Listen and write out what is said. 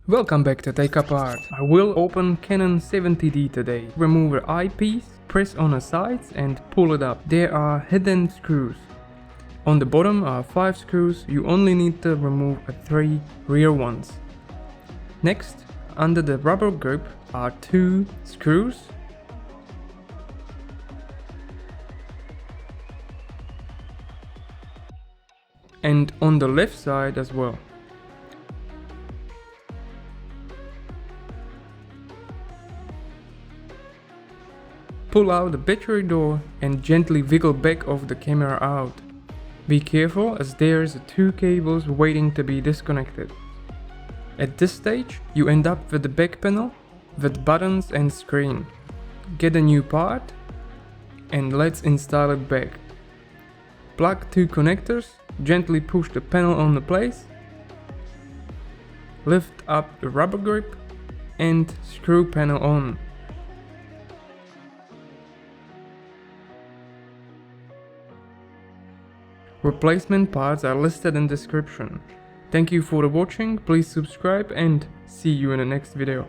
Welcome back to TakeApart. I will open Canon 70D today. Remove the eyepiece, press on the sides and pull it up. There are hidden screws. On the bottom are 5 screws. You only need to remove 3 rear ones. Next, under the rubber grip are 2 screws. And on the left side as well. Pull out the battery door and gently wiggle back of the camera out. Be careful as there's 2 cables waiting to be disconnected. At this stage you end up with the back panel with buttons and screen. Get a new part and let's install it back. Plug 2 connectors, gently push the panel on place, lift up the rubber grip and screw panel on. Replacement parts are listed in description. Thank you for watching, please subscribe and see you in the next video.